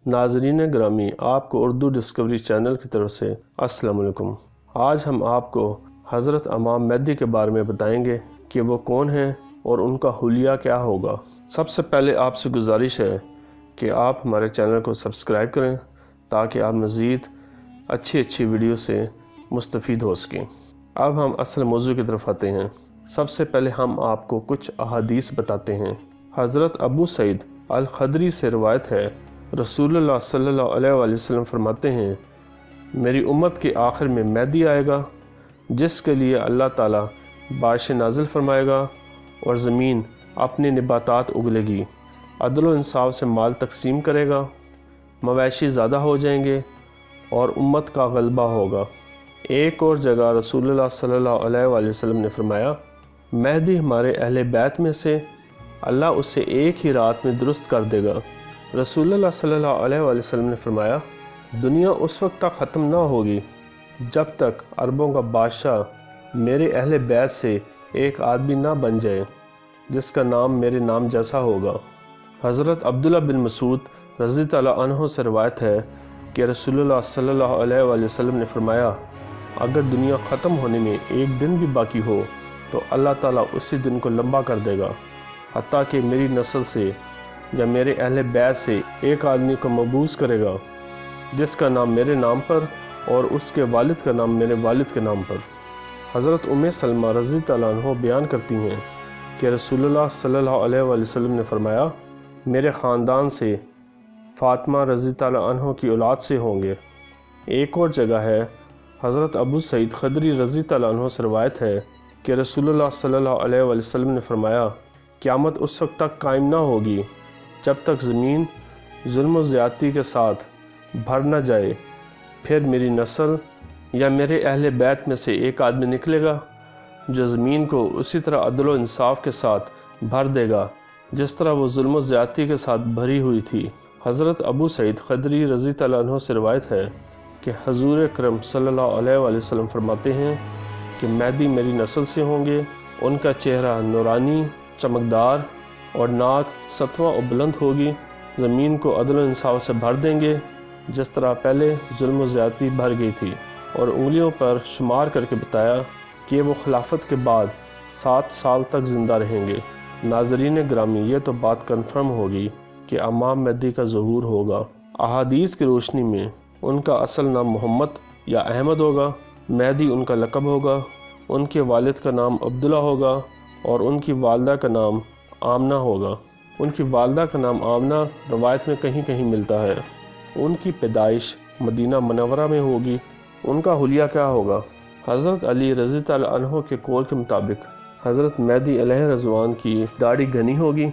ناظرین گرامی، آپ کو اردو ڈسکوری چینل کی طرف سے السلام علیکم۔ آج ہم آپ کو حضرت امام مہدی کے بارے میں بتائیں گے کہ وہ کون ہیں اور ان کا حلیہ کیا ہوگا۔ سب سے پہلے آپ سے گزارش ہے کہ آپ ہمارے چینل کو سبسکرائب کریں تاکہ آپ مزید اچھی ویڈیو سے مستفید ہو سکیں۔ اب ہم اصل موضوع کی طرف آتے ہیں۔ سب سے پہلے ہم آپ کو کچھ احادیث بتاتے ہیں۔ حضرت ابو سعید الخدری سے روایت ہے، رسول اللہ صلی اللہ علیہ وآلہ وسلم فرماتے ہیں، میری امت کے آخر میں مہدی آئے گا جس کے لیے اللہ تعالیٰ بارش نازل فرمائے گا اور زمین اپنی نباتات اگلے گی، عدل و انصاف سے مال تقسیم کرے گا، مویشی زیادہ ہو جائیں گے اور امت کا غلبہ ہوگا۔ ایک اور جگہ رسول اللہ صلی اللہ علیہ وآلہ وسلم نے فرمایا، مہدی ہمارے اہل بیت میں سے اللہ اسے ایک ہی رات میں درست کر دے گا۔ رسول اللہ صلی اللہ علیہ وآلہ وسلم نے فرمایا، دنیا اس وقت تک ختم نہ ہوگی جب تک عربوں کا بادشاہ میرے اہل بیت سے ایک آدمی نہ بن جائے جس کا نام میرے نام جیسا ہوگا۔ حضرت عبداللہ بن مسعود رضی اللہ عنہ سے روایت ہے کہ رسول اللہ صلی اللہ علیہ وآلہ وسلم نے فرمایا، اگر دنیا ختم ہونے میں ایک دن بھی باقی ہو تو اللہ تعالیٰ اسی دن کو لمبا کر دے گا، حتیٰ کہ میری نسل سے یا میرے اہل بیت سے ایک آدمی کو مبعوث کرے گا جس کا نام میرے نام پر اور اس کے والد کا نام میرے والد کے نام پر۔ حضرت ام سلمہ رضی اللہ عنہ بیان کرتی ہیں کہ رسول اللہ صلی اللہ علیہ وآلہ وسلم نے فرمایا، میرے خاندان سے فاطمہ رضی اللہ عنہ کی اولاد سے ہوں گے۔ ایک اور جگہ ہے، حضرت ابو سعید خدری رضی اللہ عنہ سے روایت ہے کہ رسول اللہ صلی اللہ علیہ وآلہ وسلم نے فرمایا، قیامت اس وقت تک قائم نہ ہوگی جب تک زمین ظلم و زیادتی کے ساتھ بھر نہ جائے، پھر میری نسل یا میرے اہل بیت میں سے ایک آدمی نکلے گا جو زمین کو اسی طرح عدل و انصاف کے ساتھ بھر دے گا جس طرح وہ ظلم و زیادتی کے ساتھ بھری ہوئی تھی۔ حضرت ابو سعید خدری رضی اللہ عنہ سے روایت ہے کہ حضور اکرم صلی اللہ علیہ وآلہ وسلم فرماتے ہیں کہ مہدی میری نسل سے ہوں گے، ان کا چہرہ نورانی، چمکدار اور ناک ستواں و بلند ہوگی، زمین کو عدل و انصاف سے بھر دیں گے جس طرح پہلے ظلم و زیادتی بھر گئی تھی، اور انگلیوں پر شمار کر کے بتایا کہ وہ خلافت کے بعد 7 سال تک زندہ رہیں گے۔ ناظرین گرامی، یہ تو بات کنفرم ہوگی کہ امام مہدی کا ظہور ہوگا۔ احادیث کی روشنی میں ان کا اصل نام محمد یا احمد ہوگا، مہدی ان کا لقب ہوگا، ان کے والد کا نام عبداللہ ہوگا اور ان کی والدہ کا نام آمنہ ہوگا۔ ان کی والدہ کا نام آمنہ روایت میں کہیں ملتا ہے۔ ان کی پیدائش مدینہ منورہ میں ہوگی۔ ان کا حلیہ کیا ہوگا؟ حضرت علی رضی اللہ عنہ کے قول کے مطابق حضرت مہدی علیہ رضوان کی داڑھی گھنی ہوگی،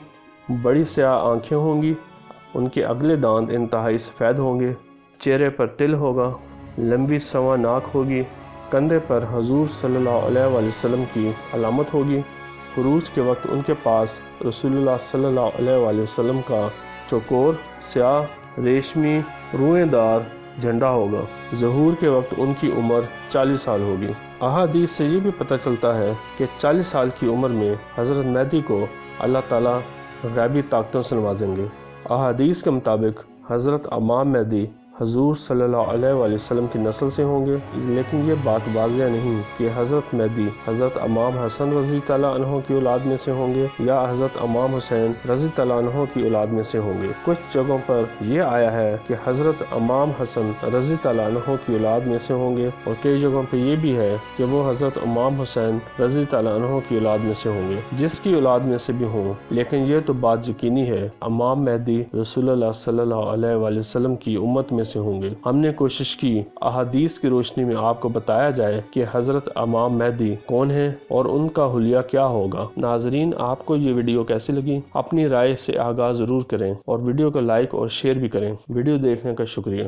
بڑی سیاہ آنکھیں ہوں گی، ان کے اگلے دانت انتہائی سفید ہوں گے، چہرے پر تل ہوگا، لمبی سنواں ناک ہوگی، کندھے پر حضور صلی اللہ علیہ وآلہ وسلم کی علامت ہوگی۔ خروج کے وقت ان کے پاس رسول اللہ صلی اللہ علیہ وآلہ وسلم کا چوکور سیاہ ریشمی روئیں دار جھنڈا ہوگا۔ ظہور کے وقت ان کی عمر 40 سال ہوگی۔ احادیث سے یہ بھی پتہ چلتا ہے کہ 40 سال کی عمر میں حضرت مہدی کو اللہ تعالیٰ غیبی طاقتوں سے نوازیں گے۔ احادیث کے مطابق حضرت امام مہدی حضور صلی اللہ علیہ وآلہ وسلم کی نسل سے ہوں گے، لیکن یہ بات واضح نہیں کہ حضرت مہدی حضرت امام حسن رضی اللہ عنہ کی اولاد میں سے ہوں گے یا حضرت امام حسین رضی اللہ عنہ کی اولاد میں سے ہوں گے۔ کچھ جگہوں پر یہ آیا ہے کہ حضرت امام حسن رضی اللہ عنہ کی اولاد میں سے ہوں گے، اور کئی جگہوں پہ یہ بھی ہے کہ وہ حضرت امام حسین رضی اللہ عنہ کی اولاد میں سے ہوں گے۔ جس کی اولاد میں سے بھی ہوں، لیکن یہ تو بات یقینی ہے امام مہدی رسول اللہ صلی اللہ علیہ وآلہ وسلم کی امت میں سے ہوں گے۔ ہم نے کوشش کی احادیث کی روشنی میں آپ کو بتایا جائے کہ حضرت امام مہدی کون ہیں اور ان کا حلیہ کیا ہوگا۔ ناظرین، آپ کو یہ ویڈیو کیسی لگی؟ اپنی رائے سے آگاہ ضرور کریں اور ویڈیو کو لائک اور شیئر بھی کریں۔ ویڈیو دیکھنے کا شکریہ۔